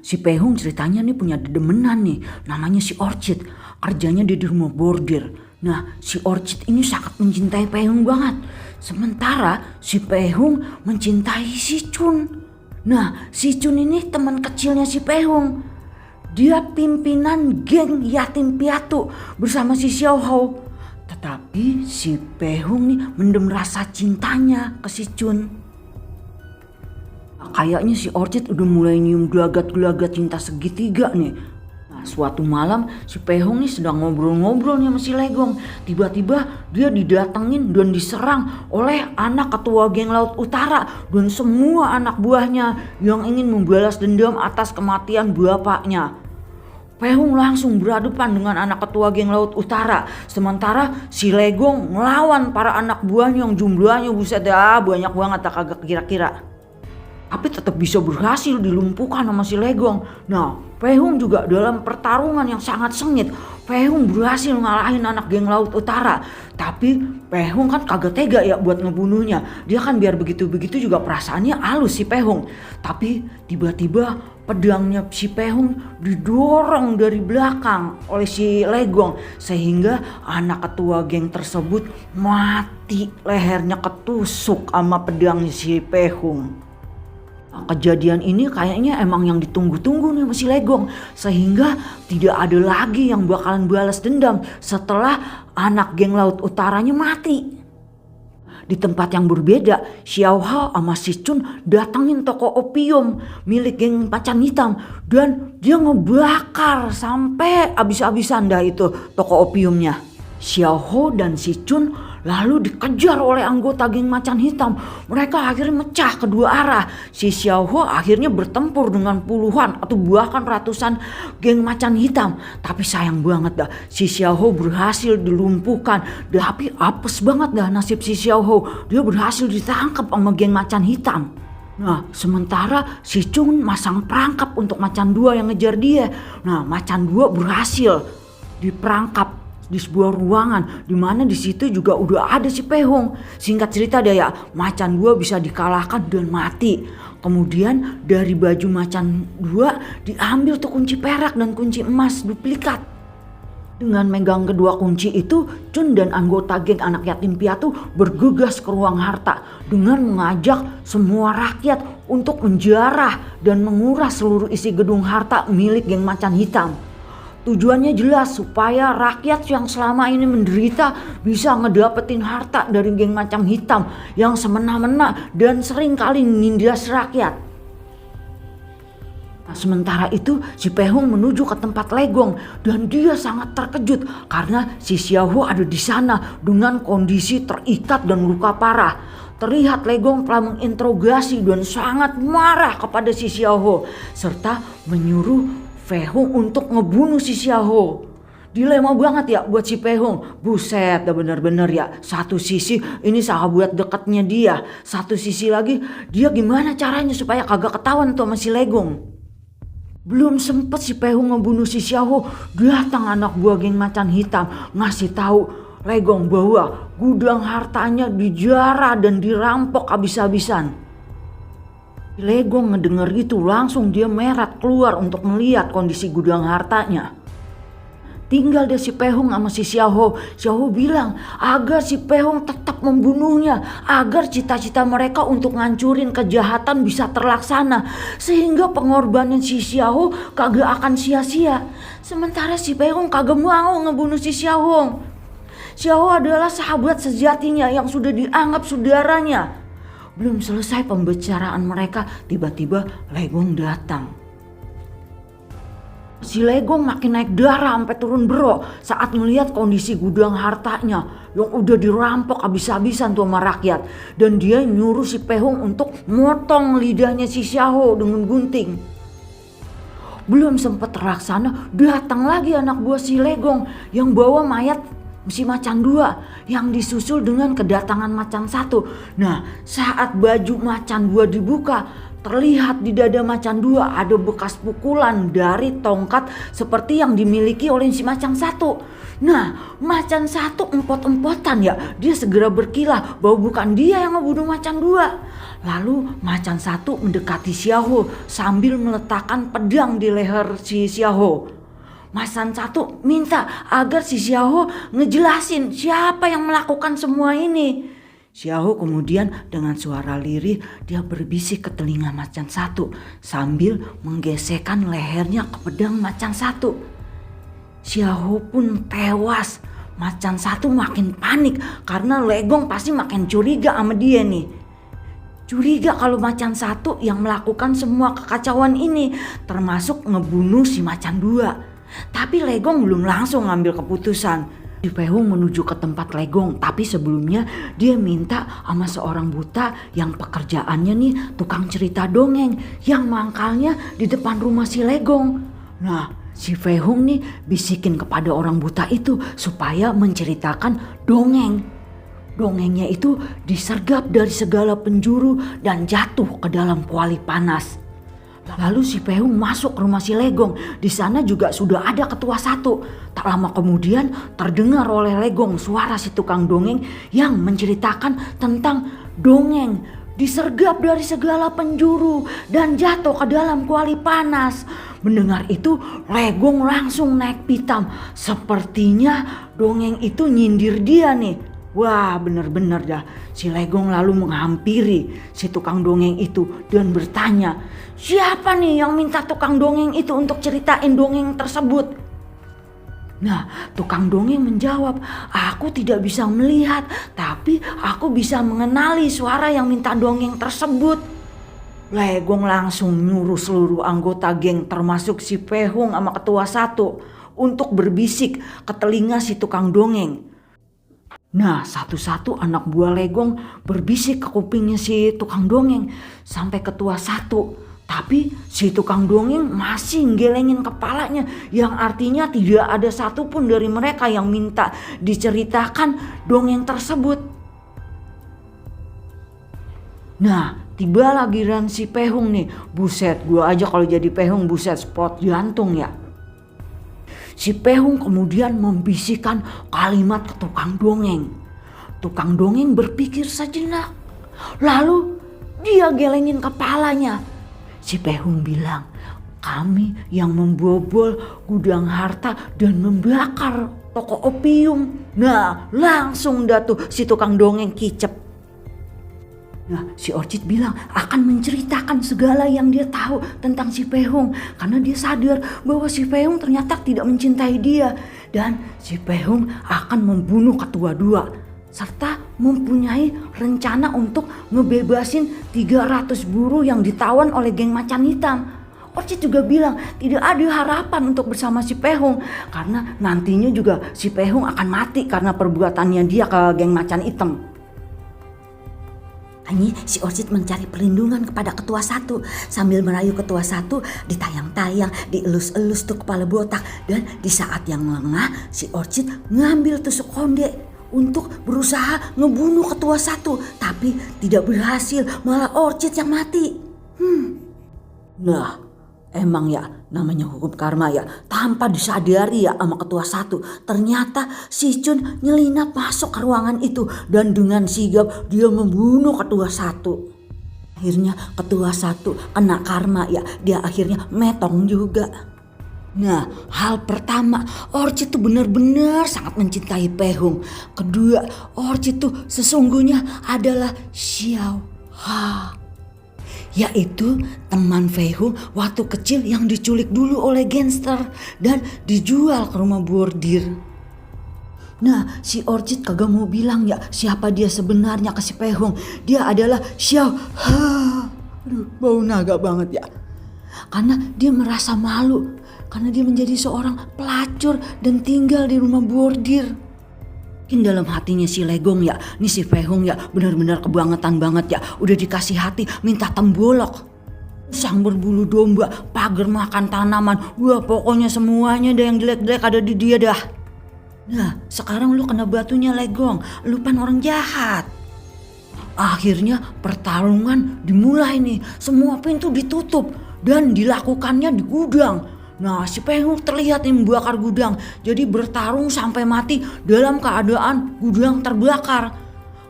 si Pehung ceritanya nih punya dedemenan nih, namanya si Orchid. Kerjanya dia di rumah bordir. Nah, si Orchid ini sangat mencintai Pehung banget. Sementara si Pehung mencintai si Chun. Nah, si Chun ini teman kecilnya si Pehung. Dia pimpinan geng yatim piatu bersama si Xiao Hao. Tetapi si Pehung nih mendem rasa cintanya ke si Chun. Kayaknya si Orchid udah mulai nyium gelagat-gelagat cinta segitiga nih. Nah, suatu malam si Pehung nih sedang ngobrol-ngobrol nih sama si Legong. Tiba-tiba dia didatengin dan diserang oleh anak ketua geng Laut Utara dan semua anak buahnya yang ingin membalas dendam atas kematian bapaknya. Pehung langsung berhadapan dengan anak ketua geng Laut Utara. Sementara si Legong ngelawan para anak buahnya yang jumlahnya buset dah banyak banget tak kagak kira-kira. Tapi tetap bisa berhasil dilumpuhkan sama si Legong. Nah, Pehung juga dalam pertarungan yang sangat sengit. Pehung berhasil ngalahin anak geng Laut Utara. Tapi Pehung kan kagak tega ya buat ngebunuhnya. Dia kan biar begitu-begitu juga perasaannya halus si Pehung. Tapi tiba-tiba pedangnya si Pehung didorong dari belakang oleh si Legong. Sehingga anak ketua geng tersebut mati, lehernya ketusuk sama pedangnya si Pehung. Kejadian ini kayaknya emang yang ditunggu-tunggu nih sama si Legong. Sehingga tidak ada lagi yang bakalan balas dendam setelah anak geng Laut Utaranya mati. Di tempat yang berbeda, Xiao Hao sama si Chun datengin toko opium milik geng Macan Hitam. Dan dia ngebakar sampai abis-abisan dah itu toko opiumnya. Xiao Hao dan si Chun lalu dikejar oleh anggota geng Macan Hitam. Mereka akhirnya mecah kedua arah. Si Xiao Hao akhirnya bertempur dengan puluhan atau bahkan ratusan geng Macan Hitam. Tapi sayang banget dah, si Xiao Hao berhasil dilumpuhkan. Tapi apes banget dah nasib si Xiao Hao. Dia berhasil ditangkap sama geng Macan Hitam. Nah, sementara si Chun masang perangkap untuk Macan Dua yang ngejar dia. Nah, Macan Dua berhasil diperangkap di sebuah ruangan di mana di situ juga udah ada si Pehung. Singkat cerita deh ya, Macan Dua bisa dikalahkan dan mati. Kemudian dari baju Macan Dua diambil tuh kunci perak dan kunci emas duplikat. Dengan megang kedua kunci itu, Chun dan anggota geng anak yatim piatu bergegas ke ruang harta dengan mengajak semua rakyat untuk menjarah dan menguras seluruh isi gedung harta milik geng Macan Hitam. Tujuannya jelas supaya rakyat yang selama ini menderita bisa ngedapetin harta dari geng Macan Hitam yang semena-mena dan sering kali nindas rakyat. Nah, sementara itu si Pehung menuju ke tempat Legong dan dia sangat terkejut karena si Xiao Hao ada di sana dengan kondisi terikat dan luka parah. Terlihat Legong telah menginterogasi dan sangat marah kepada si Xiao Hao serta menyuruh Pehung untuk ngebunuh si Xiao Hao. Dilema banget ya buat si Pehung. Buset, dah bener-bener ya. Satu sisi ini sahabat dekatnya dia. Satu sisi lagi dia gimana caranya supaya kagak ketahuan tuh sama si Legong. Belum sempet si Pehung ngebunuh si Xiao Hao, datang anak buah geng Macan Hitam ngasih tahu Legong bahwa gudang hartanya dijarah dan dirampok habis-habisan. Legong ngedenger itu langsung dia merat keluar untuk melihat kondisi gudang hartanya. Tinggal deh si Pehung sama si Xiao Hao. Xiao Hao bilang agar si Pehung tetap membunuhnya agar cita-cita mereka untuk ngancurin kejahatan bisa terlaksana. Sehingga pengorbanan si Xiao Hao kagak akan sia-sia. Sementara si Pehung kagak mau ngebunuh si Xiao Hao. Xiao Hao adalah sahabat sejatinya yang sudah dianggap saudaranya. Belum selesai pembicaraan mereka, tiba-tiba Legong datang. Si Legong makin naik darah sampai turun bro saat melihat kondisi gudang hartanya yang udah dirampok habis-habisan tuh sama rakyat. Dan dia nyuruh si Pehung untuk motong lidahnya si Xiao Hao dengan gunting. Belum sempat terlaksana, datang lagi anak buah si Legong yang bawa mayat si Macan Dua yang disusul dengan kedatangan Macan Satu. Nah, saat baju Macan Dua dibuka, terlihat di dada Macan Dua ada bekas pukulan dari tongkat seperti yang dimiliki oleh si Macan Satu. Nah, macan satu empot-empotan ya, dia segera berkilah bahwa bukan dia yang ngebunuh macan dua. Lalu macan satu mendekati Xiaohu sambil meletakkan pedang di leher si Xiaohu. Macan satu minta agar si Xiaohu ngejelasin siapa yang melakukan semua ini. Xiaohu kemudian dengan suara lirih dia berbisik ke telinga macan satu sambil menggesekkan lehernya ke pedang macan satu. Xiaohu pun tewas. Macan satu makin panik karena Legong pasti makin curiga sama dia nih. Curiga kalau macan satu yang melakukan semua kekacauan ini, termasuk ngebunuh si macan dua. Tapi Legong belum langsung ngambil keputusan. Si Pehung menuju ke tempat Legong, tapi sebelumnya dia minta sama seorang buta yang pekerjaannya nih tukang cerita dongeng yang mangkalnya di depan rumah si Legong. Nah, si Pehung nih bisikin kepada orang buta itu supaya menceritakan dongeng. Dongengnya itu disergap dari segala penjuru dan jatuh ke dalam kuali panas. Lalu si Pehung masuk ke rumah si Legong. Di sana juga sudah ada ketua satu. Tak lama kemudian terdengar oleh Legong suara si tukang dongeng yang menceritakan tentang dongeng disergap dari segala penjuru dan jatuh ke dalam kuali panas. Mendengar itu Legong langsung naik pitam. Sepertinya dongeng itu nyindir dia nih. Wah, bener-bener dah. Si Legong lalu menghampiri si tukang dongeng itu dan bertanya, siapa nih yang minta tukang dongeng itu untuk ceritain dongeng tersebut? Nah, tukang dongeng menjawab, aku tidak bisa melihat, tapi aku bisa mengenali suara yang minta dongeng tersebut. Legong langsung nyuruh seluruh anggota geng termasuk si Pehung sama ketua satu untuk berbisik ke telinga si tukang dongeng. Nah, satu-satu anak buah Legong berbisik ke kupingnya si tukang dongeng sampai ketua satu. Tapi si tukang dongeng masih gelengin kepalanya, yang artinya tidak ada satupun dari mereka yang minta diceritakan dongeng tersebut. Nah, tiba lagi giliran si Pehung nih. Buset, gua aja kalau jadi Pehung buset spot jantung ya. Si Pehung kemudian membisikkan kalimat ke tukang dongeng. Tukang dongeng berpikir sejenak. Lalu dia gelengin kepalanya. Si Pehung bilang, kami yang membobol gudang harta dan membakar toko opium. Nah, langsung dah tuh si tukang dongeng kicep. Nah, si Orchid bilang akan menceritakan segala yang dia tahu tentang si Pehung karena dia sadar bahwa si Pehung ternyata tidak mencintai dia dan si Pehung akan membunuh ketua dua serta mempunyai rencana untuk ngebebasin 300 buruh yang ditawan oleh geng macan hitam. Orchid juga bilang tidak ada harapan untuk bersama si Pehung karena nantinya juga si Pehung akan mati karena perbuatannya dia ke geng macan hitam. Ini si Orchid mencari perlindungan kepada ketua satu sambil merayu ketua satu ditayang-tayang, dielus-elus tuh kepala botak dan di saat yang lengah si Orchid ngambil tusuk konde untuk berusaha ngebunuh ketua satu tapi tidak berhasil, malah Orchid yang mati. Nah, emang ya namanya hukum karma ya, tanpa disadari ya sama ketua satu ternyata si Chun nyelinap masuk ke ruangan itu dan dengan sigap dia membunuh ketua satu. Akhirnya ketua satu kena karma ya, dia akhirnya metong juga. Nah, hal pertama, Orchid tuh benar-benar sangat mencintai Pehung. Kedua, Orchid tuh sesungguhnya adalah Xiao Ha, yaitu teman Pehung waktu kecil yang diculik dulu oleh gangster dan dijual ke rumah bordir. Nah, si Orchid kagak mau bilang ya siapa dia sebenarnya ke si Pehung. Dia adalah Xiao Ha. Aduh, bau naga banget ya. Karena dia merasa malu karena dia menjadi seorang pelacur dan tinggal di rumah bordir. Mungkin dalam hatinya si Legong ya, nih si Pehung ya benar-benar kebangetan banget ya. Udah dikasih hati minta tembolok, sang berbulu domba, pagar makan tanaman. Wah, pokoknya semuanya dah yang jelek-jelek ada di dia dah. Nah, sekarang lu kena batunya Legong, lu kan orang jahat. Akhirnya pertarungan dimulai nih, semua pintu ditutup dan dilakukannya di gudang. Nah, si Penghung terlihat nih membakar gudang, jadi bertarung sampai mati dalam keadaan gudang terbakar.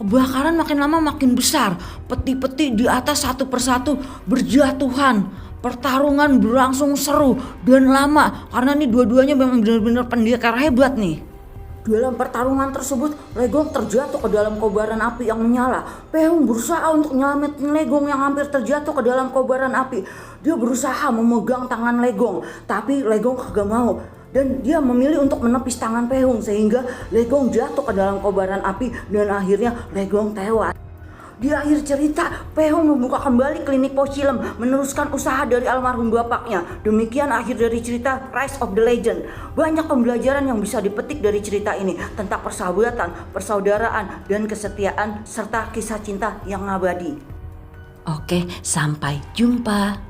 Kebakaran makin lama makin besar, peti-peti di atas satu persatu berjatuhan. Pertarungan berlangsung seru dan lama karena nih dua-duanya memang benar-benar pendekar hebat nih. Dalam pertarungan tersebut, Legong terjatuh ke dalam kobaran api yang menyala. Penghung berusaha untuk menyelamatin Legong yang hampir terjatuh ke dalam kobaran api. Dia berusaha memegang tangan Legong, tapi Legong kagak mau. Dan dia memilih untuk menepis tangan Penghung sehingga Legong jatuh ke dalam kobaran api dan akhirnya Legong tewas. Di akhir cerita, Penghung membuka kembali klinik Pochilem, meneruskan usaha dari almarhum bapaknya. Demikian akhir dari cerita Rise of the Legend. Banyak pembelajaran yang bisa dipetik dari cerita ini tentang persahabatan, persaudaraan, dan kesetiaan serta kisah cinta yang abadi. Oke, sampai jumpa.